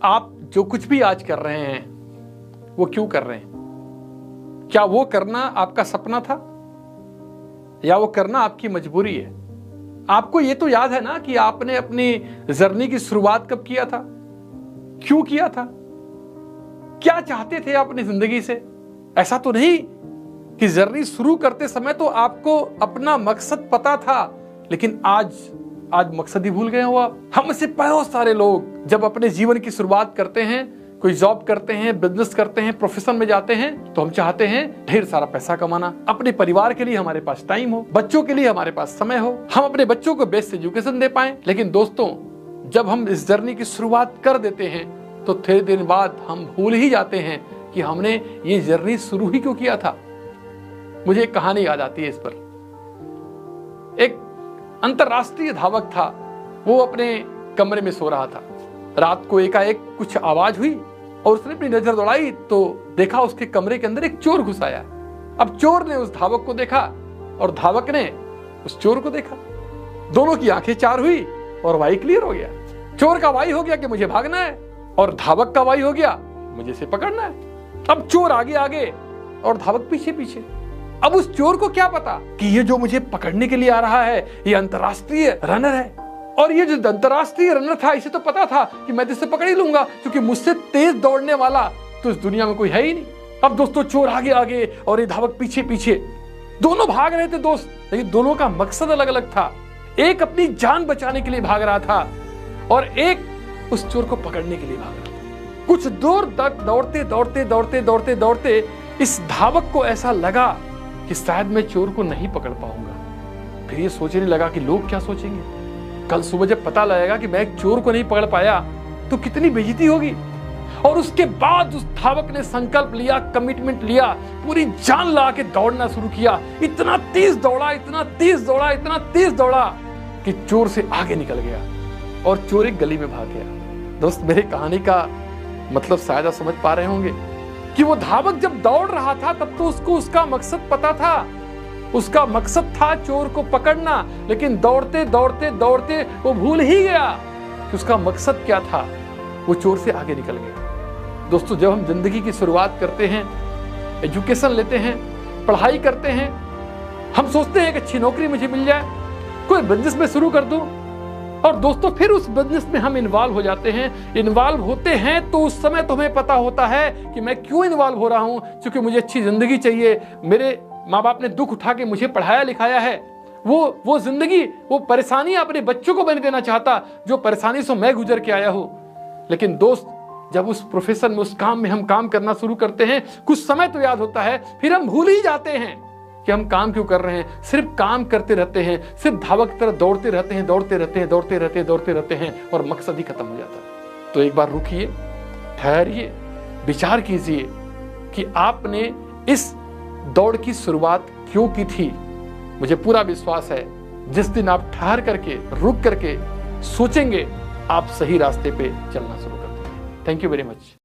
आप जो कुछ भी आज कर रहे हैं वो क्यों कर रहे हैं? क्या वो करना आपका सपना था या वो करना आपकी मजबूरी है? आपको ये तो याद है ना कि आपने अपनी जर्नी की शुरुआत कब किया था, क्यों किया था, क्या चाहते थे अपनी जिंदगी से? ऐसा तो नहीं कि जर्नी शुरू करते समय तो आपको अपना मकसद पता था, लेकिन आज मकसद ही भूल गए हो आप। हम में से बहुत सारे लोग जब अपने जीवन की शुरुआत करते हैं, कोई जॉब करते हैं, बिजनेस करते हैं, प्रोफेशन में जाते हैं, तो हम चाहते हैं ढेर सारा पैसा कमाना, अपने परिवार के लिए हमारे पास टाइम हो, बच्चों के लिए हमारे पास समय हो, हम अपने बच्चों को बेस्ट एजुकेशन दे पाएं। लेकिन दोस्तों, जब हम इस जर्नी की शुरुआत कर देते हैं तो थोड़े दिन बाद हम भूल ही जाते हैं कि हमने ये जर्नी शुरू ही क्यों किया था। मुझे एक कहानी याद आती है इस पर। एक अंतरराष्ट्रीय धावक था, वो अपने कमरे में सो रहा था। रात को एकाएक कुछ आवाज हुई और उसने अपनी नजर दौड़ाई तो देखा उसके कमरे के अंदर एक चोर घुस आया। अब चोर ने उस धावक को देखा और धावक ने उस चोर को देखा। दोनों की आंखें चार हुई और वाई क्लियर हो गया। चोर का वाई हो गया कि मुझे भागना है और धावक का वाई हो गया मुझे इसे पकड़ना है। अब चोर आगे आगे और धावक पीछे पीछे। अब उस चोर को क्या पता कि ये जो मुझे पकड़ने के लिए आ रहा है ये अंतरराष्ट्रीय रनर है, और ये जो अंतरराष्ट्रीय रनर था इसे तो पता था कि मैं इसे पकड़ ही लूंगा, क्योंकि मुझसे तेज दौड़ने वाला तो इस दुनिया में कोई है ही नहीं। अब दोस्तों, चोर आगे आगे और ये धावक पीछे पीछे, दोनों भाग रहे थे दोस्त, लेकिन दोनों का मकसद अलग अलग था। एक अपनी जान बचाने के लिए भाग रहा था और एक उस चोर को पकड़ने के लिए भाग रहा था। कुछ दूर तक दौड़ते दौड़ते दौड़ते दौड़ते दौड़ते इस धावक को ऐसा लगा कि शायद मैं चोर को नहीं पकड़ पाऊंगा। फिर ये सोचने लगा कि लोग क्या सोचेंगे, कल सुबह जब पता लगेगा कि मैं एक चोर को नहीं पकड़ पाया तो कितनी बेइज्जती होगी। और उसके बाद उस धावक ने संकल्प लिया, कमिटमेंट लिया, पूरी जान लगा के दौड़ना शुरू किया। इतना तेज दौड़ा, इतना तेज दौड़ा, इतना तेज दौड़ा कि चोर से आगे निकल गया और चोर एक गली में भाग गया। दोस्त, मेरी कहानी का मतलब शायद आप समझ पा रहे होंगे कि वो धावक जब दौड़ रहा था तब तो उसको उसका मकसद पता था। उसका मकसद था चोर को पकड़ना, लेकिन दौड़ते दौड़ते दौड़ते वो भूल ही गया कि उसका मकसद क्या था। वो चोर से आगे निकल गया। दोस्तों, जब हम जिंदगी की शुरुआत करते हैं, एजुकेशन लेते हैं, पढ़ाई करते हैं, हम सोचते हैं एक अच्छी नौकरी मुझे मिल जाए, कोई बिजनेस में शुरू कर दूं, और दोस्तों फिर उस बिजनेस में हम इन्वॉल्व हो जाते हैं। इन्वॉल्व होते हैं तो उस समय तो हमें पता होता है कि मैं क्यों इन्वॉल्व हो रहा हूं, क्योंकि मुझे अच्छी जिंदगी चाहिए। मेरे माँ बाप ने दुख उठा के मुझे पढ़ाया लिखाया है, वो जिंदगी, वो परेशानी अपने बच्चों को नहीं देना चाहता जो परेशानी से मैं गुजर के आया हूं। लेकिन दोस्त, जब उस प्रोफेशन में, उस काम में हम काम करना शुरू करते हैं, कुछ समय तो याद होता है, फिर हम भूल ही जाते हैं कि हम काम क्यों कर रहे हैं। सिर्फ काम करते रहते हैं, सिर्फ धावक की तरह दौड़ते रहते हैं, दौड़ते रहते हैं, दौड़ते रहते हैं, दौड़ते रहते हैं, और मकसद ही खत्म हो जाता है। तो एक बार रुकिए, ठहरिए, विचार कीजिए कि आपने इस दौड़ की शुरुआत क्यों की थी। मुझे पूरा विश्वास है जिस दिन आप ठहर करके, रुक करके सोचेंगे, आप सही रास्ते पे चलना शुरू कर देंगे। Thank you very much.